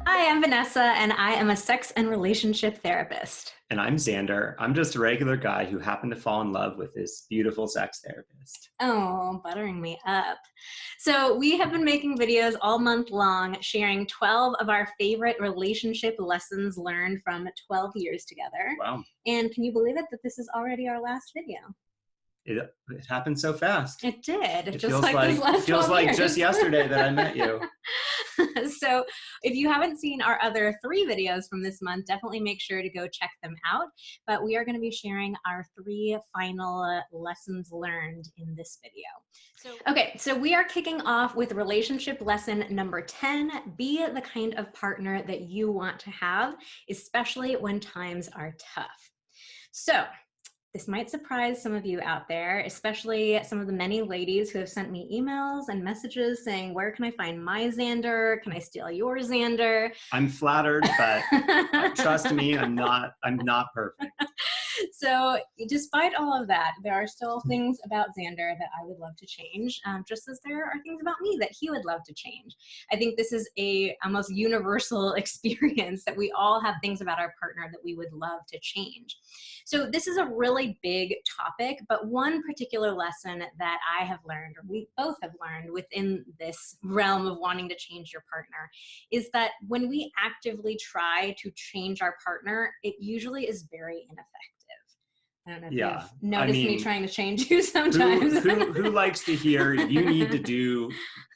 Hi, I'm Vanessa, and I am a sex and relationship therapist. And I'm Xander. I'm just a regular guy who happened to fall in love with this beautiful sex therapist. Oh, buttering me up. So, we have been making videos all month long, sharing 12 of our favorite relationship lessons learned from 12 years together. Wow. And can you believe it that this is already our last video? It happened so fast. It did, It just feels like those last 12 like years. just yesterday that I met you. So if you haven't seen our other 3 videos from this month, definitely make sure to go check them out. But we are going to be sharing our 3 final lessons learned in this video. So we are kicking off with relationship lesson number 10. Be the kind of partner that you want to have, especially when times are tough. So this might surprise some of you out there, especially some of the many ladies who have sent me emails and messages saying, where can I find my Xander? Can I steal your Xander? I'm flattered, but trust me, I'm not perfect. So despite all of that, there are still things about Xander that I would love to change, just as there are things about me that he would love to change. I think this is a almost universal experience that we all have things about our partner that we would love to change. So this is a really big topic, but one particular lesson that I have learned, or we both have learned within this realm of wanting to change your partner, is that when we actively try to change our partner, it usually is very ineffective. I don't know if you've noticed me trying to change you sometimes. Who likes to hear you need to do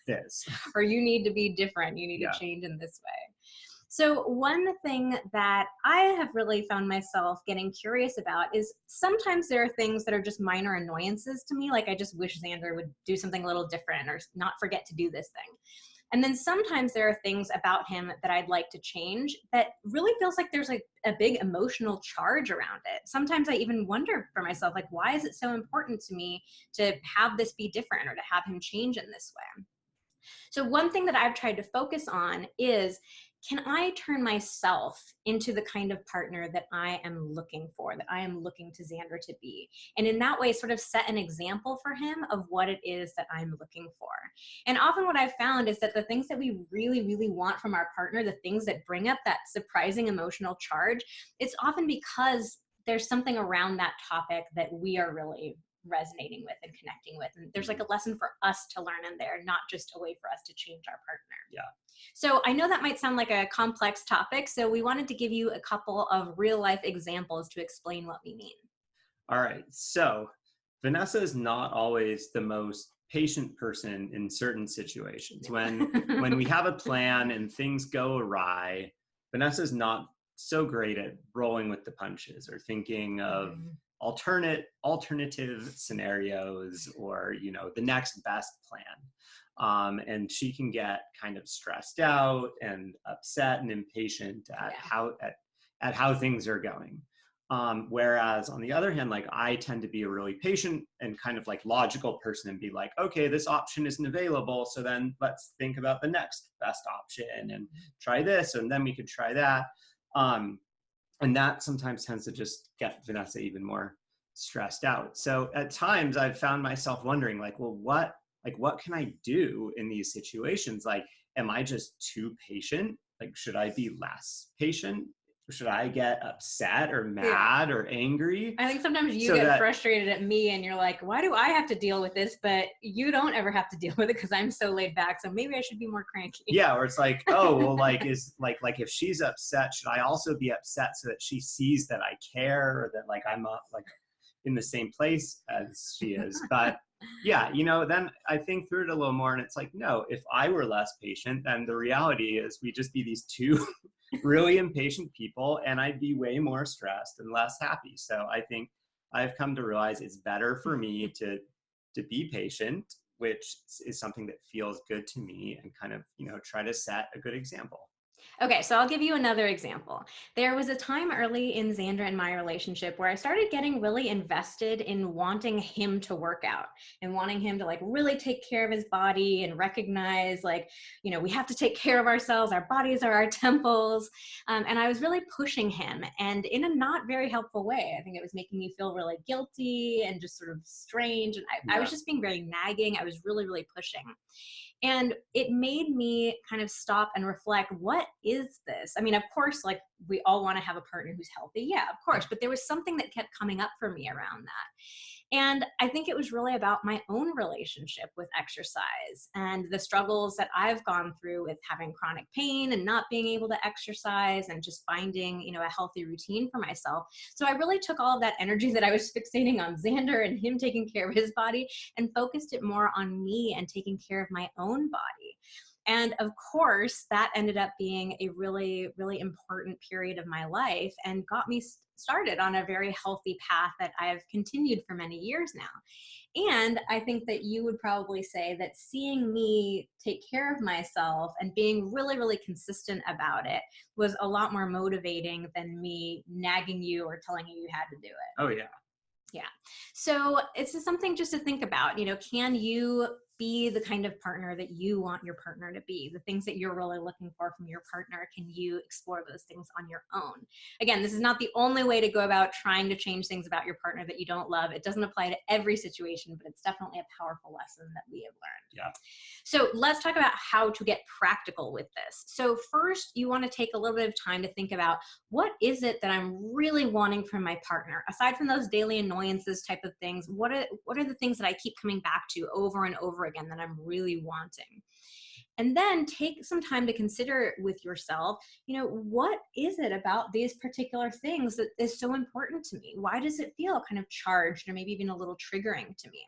this? Or you need to be different. You need to change in this way. So one thing that I have really found myself getting curious about is sometimes there are things that are just minor annoyances to me. Like I just wish Xander would do something a little different or not forget to do this thing. And then sometimes there are things about him that I'd like to change that really feels like there's like a big emotional charge around it. Sometimes I even wonder for myself, like, why is it so important to me to have this be different or to have him change in this way? So one thing that I've tried to focus on is, can I turn myself into the kind of partner that I am looking for, that I am looking to Xander to be? And in that way, sort of set an example for him of what it is that I'm looking for. And often what I've found is that the things that we really, really want from our partner, the things that bring up that surprising emotional charge, it's often because there's something around that topic that we are really resonating with and connecting with. And there's like a lesson for us to learn in there, not just a way for us to change our partner. Yeah. So I know that might sound like a complex topic. So we wanted to give you a couple of real life examples to explain what we mean. All right. So Vanessa is not always the most patient person in certain situations. When we have a plan and things go awry, Vanessa's not so great at rolling with the punches or thinking of alternative scenarios or the next best plan, and she can get kind of stressed out and upset and impatient at how things are going, whereas on the other hand, like I tend to be a really patient and kind of like logical person and be like, okay, this option isn't available, so then let's think about the next best option and try this and then we could try that. And that sometimes tends to just get Vanessa even more stressed out. So at times I've found myself wondering, like, well, what can I do in these situations? Like, am I just too patient? Like, should I be less patient? Should I get upset or mad or angry? I think sometimes you get frustrated at me and you're like, why do I have to deal with this? But you don't ever have to deal with it because I'm so laid back. So maybe I should be more cranky. Yeah, or it's like, oh, well, like if she's upset, should I also be upset so that she sees that I care or that like I'm like in the same place as she is? But yeah, then I think through it a little more and it's like, no, if I were less patient, then the reality is we'd just be these two really impatient people and I'd be way more stressed and less happy. So I think I've come to realize it's better for me to be patient, which is something that feels good to me, and kind of, try to set a good example. Okay, so I'll give you another example. There was a time early in Xander and my relationship where I started getting really invested in wanting him to work out and wanting him to like really take care of his body and recognize like, we have to take care of ourselves. Our bodies are our temples. And I was really pushing him, and in a not very helpful way. I think it was making me feel really guilty and just sort of strange. And I was just being very nagging. I was really, really pushing. And it made me kind of stop and reflect, what is this? I mean, of course, like we all want to have a partner who's healthy. Yeah, of course. But there was something that kept coming up for me around that. And I think it was really about my own relationship with exercise and the struggles that I've gone through with having chronic pain and not being able to exercise and just finding, a healthy routine for myself. So I really took all of that energy that I was fixating on Xander and him taking care of his body and focused it more on me and taking care of my own body. And of course, that ended up being a really, really important period of my life and got me started on a very healthy path that I've continued for many years now. And I think that you would probably say that seeing me take care of myself and being really, really consistent about it was a lot more motivating than me nagging you or telling you you had to do it. Oh, yeah. Yeah. So it's just something just to think about, can you be the kind of partner that you want your partner to be? The things that you're really looking for from your partner, can you explore those things on your own? Again, this is not the only way to go about trying to change things about your partner that you don't love. It doesn't apply to every situation, but it's definitely a powerful lesson that we have learned. Yeah. So let's talk about how to get practical with this. So first, you want to take a little bit of time to think about, what is it that I'm really wanting from my partner? Aside from those daily annoyances type of things, what are the things that I keep coming back to over and over again that I'm really wanting? And then take some time to consider with yourself, what is it about these particular things that is so important to me? Why does it feel kind of charged or maybe even a little triggering to me?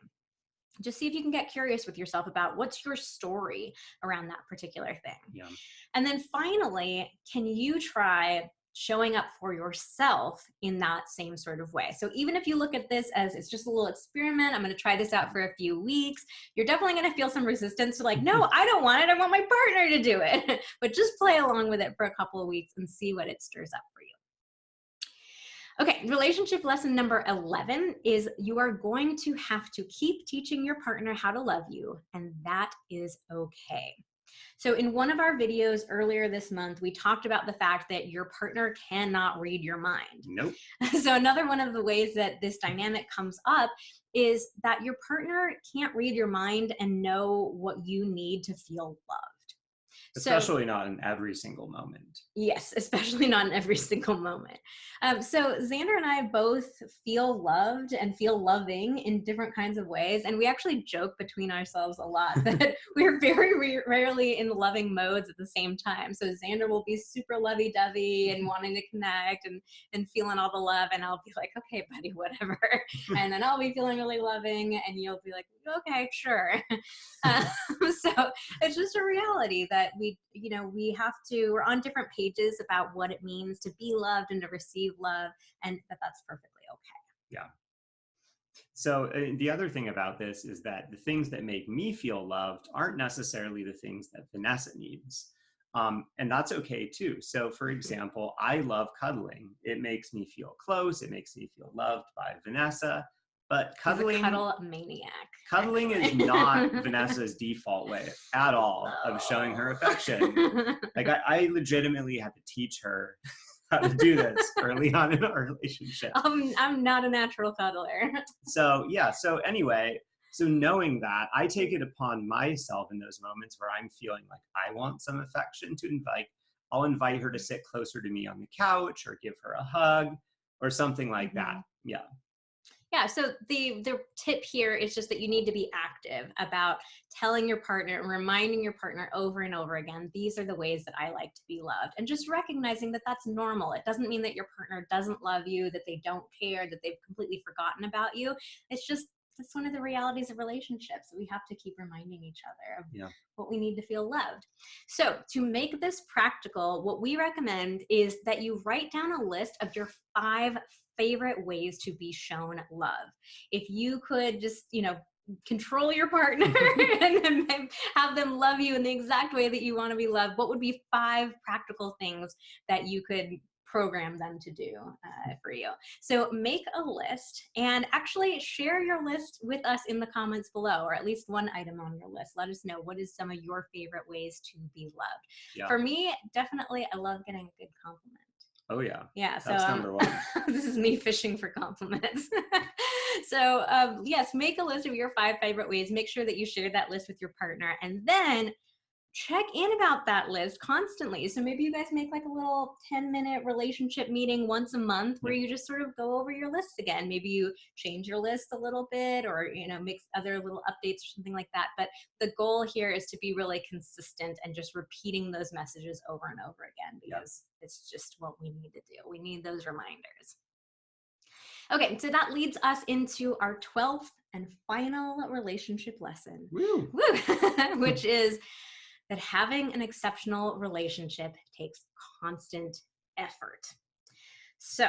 Just see if you can get curious with yourself about what's your story around that particular thing. Yeah. And then finally, can you try showing up for yourself in that same sort of way? So even if you look at this as it's just a little experiment, I'm going to try this out for a few weeks, you're definitely going to feel some resistance to like, no, I don't want it. I want my partner to do it. But just play along with it for a couple of weeks and see what it stirs up for you. Okay, relationship lesson number 11 is you are going to have to keep teaching your partner how to love you, and that is okay. So in one of our videos earlier this month, we talked about the fact that your partner cannot read your mind. Nope. So another one of the ways that this dynamic comes up is that your partner can't read your mind and know what you need to feel loved. Especially not in every single moment. Yes, especially not in every single moment. So Xander and I both feel loved and feel loving in different kinds of ways. And we actually joke between ourselves a lot that we're very rarely in loving modes at the same time. So Xander will be super lovey-dovey and wanting to connect and feeling all the love. And I'll be like, okay, buddy, whatever. And then I'll be feeling really loving and you'll be like, okay, sure. So it's just a reality that we're on different pages about what it means to be loved and to receive love, and that's perfectly okay. Yeah. So the other thing about this is that the things that make me feel loved aren't necessarily the things that Vanessa needs. And that's okay too. So for example, I love cuddling. It makes me feel close. It makes me feel loved by Vanessa. But cuddling, he's a cuddle maniac. Cuddling is not Vanessa's default way at all of showing her affection. Like I legitimately had to teach her how to do this early on in our relationship. I'm not a natural cuddler. So yeah. So anyway, so knowing that, I take it upon myself in those moments where I'm feeling like I want some affection I'll invite her to sit closer to me on the couch or give her a hug or something like that. Yeah. Yeah, so the tip here is just that you need to be active about telling your partner and reminding your partner over and over again, these are the ways that I like to be loved. And just recognizing that that's normal. It doesn't mean that your partner doesn't love you, that they don't care, that they've completely forgotten about you. It's just, that's one of the realities of relationships. We have to keep reminding each other of what we need to feel loved. So to make this practical, what we recommend is that you write down a list of your 5 favorite ways to be shown love. If you could just, control your partner and then have them love you in the exact way that you want to be loved, what would be 5 practical things that you could program them to do for you? So make a list and actually share your list with us in the comments below, or at least one item on your list. Let us know what is some of your favorite ways to be loved. Yeah. For me, definitely, I love getting a good compliment. Oh yeah. Yeah. So that's number 1. This is me fishing for compliments. So yes, make a list of your 5 favorite ways. Make sure that you share that list with your partner, and then check in about that list constantly. So maybe you guys make like a little 10-minute relationship meeting once a month where you just sort of go over your list again. Maybe you change your list a little bit, or, you know, make other little updates or something like that. But the goal here is to be really consistent and just repeating those messages over and over again, because it's just what we need to do. We need those reminders. Okay, so that leads us into our 12th and final relationship lesson, which is that having an exceptional relationship takes constant effort. So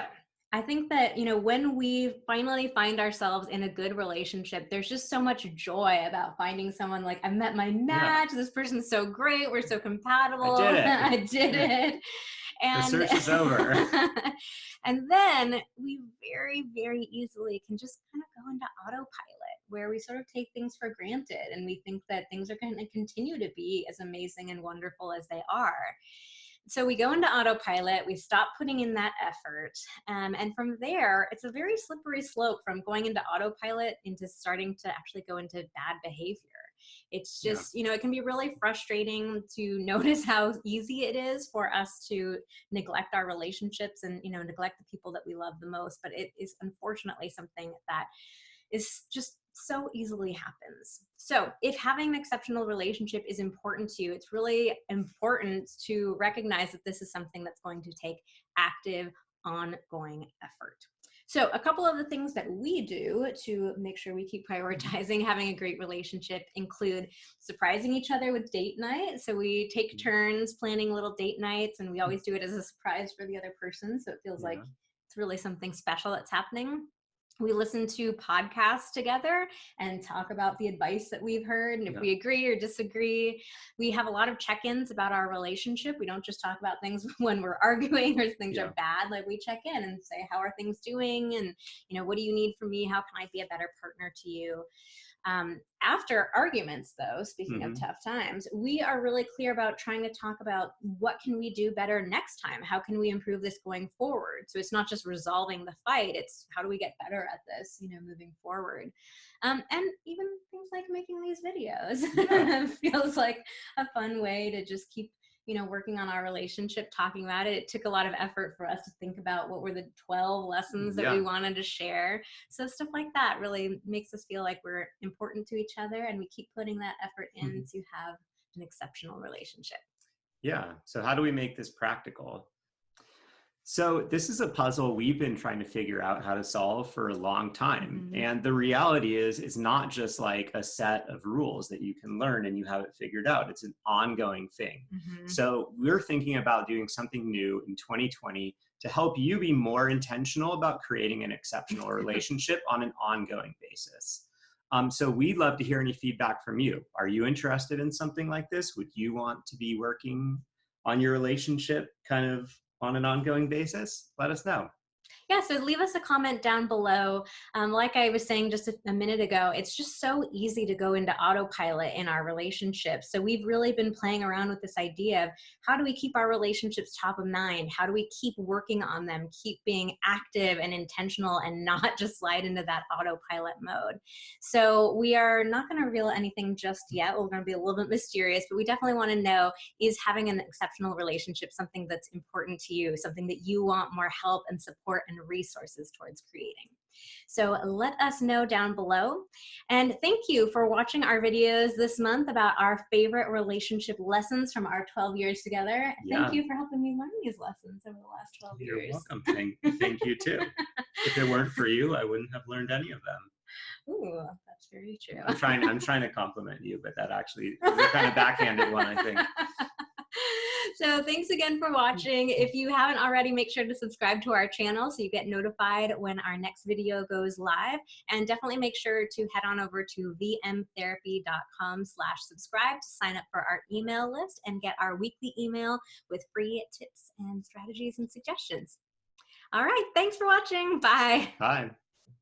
I think that, you know, when we finally find ourselves in a good relationship, there's just so much joy about finding someone like, I met my match. This person's so great. We're so compatible. I did it. And the search is over. And then we very, very easily can just kind of go into autopilot, where we sort of take things for granted and we think that things are going to continue to be as amazing and wonderful as they are. So we go into autopilot, we stop putting in that effort. And from there, it's a very slippery slope from going into autopilot into starting to actually go into bad behavior. It's just, you know, it can be really frustrating to notice how easy it is for us to neglect our relationships and, you know, neglect the people that we love the most. But it is unfortunately something that is just so easily happens. So if having an exceptional relationship is important to you, it's really important to recognize that this is something that's going to take active, ongoing effort. So a couple of the things that we do to make sure we keep prioritizing having a great relationship include surprising each other with date night. So we take turns planning little date nights, and we always do it as a surprise for the other person. So it feels like it's really something special that's happening. We listen to podcasts together and talk about the advice that we've heard. And if we agree or disagree, we have a lot of check-ins about our relationship. We don't just talk about things when we're arguing or things are bad. Like, we check in and say, how are things doing? And, you know, what do you need from me? How can I be a better partner to you? After arguments, though, speaking of tough times, we are really clear about trying to talk about what can we do better next time? How can we improve this going forward? So it's not just resolving the fight, it's how do we get better at this, you know, moving forward. And even things like making these videos feels like a fun way to just keep, you know, working on our relationship, talking about it. It took a lot of effort for us to think about what were the 12 lessons that we wanted to share. So stuff like that really makes us feel like we're important to each other, and we keep putting that effort in to have an exceptional relationship. Yeah. So how do we make this practical? So this is a puzzle we've been trying to figure out how to solve for a long time. And the reality is, it's not just like a set of rules that you can learn and you have it figured out. It's an ongoing thing. So we're thinking about doing something new in 2020 to help you be more intentional about creating an exceptional relationship on an ongoing basis. So we'd love to hear any feedback from you. Are you interested in something like this? Would you want to be working on your relationship kind of on an ongoing basis? Let us know. Yeah, so leave us a comment down below. Like I was saying just a minute ago, it's just so easy to go into autopilot in our relationships. So we've really been playing around with this idea of how do we keep our relationships top of mind? How do we keep working on them, keep being active and intentional, and not just slide into that autopilot mode? So we are not going to reveal anything just yet. We're going to be a little bit mysterious, but we definitely want to know, is having an exceptional relationship something that's important to you, something that you want more help and support and resources towards creating? So let us know down below. And thank you for watching our videos this month about our favorite relationship lessons from our 12 years together. Thank you for helping me learn these lessons over the last 12 years. You're welcome. Thank you too. If it weren't for you, I wouldn't have learned any of them. Ooh, that's very true. I'm trying to compliment you, but that actually is a kind of backhanded one, I think. So thanks again for watching. If you haven't already, make sure to subscribe to our channel so you get notified when our next video goes live. And definitely make sure to head on over to vmtherapy.com/subscribe to sign up for our email list and get our weekly email with free tips and strategies and suggestions. All right, thanks for watching. Bye. Bye.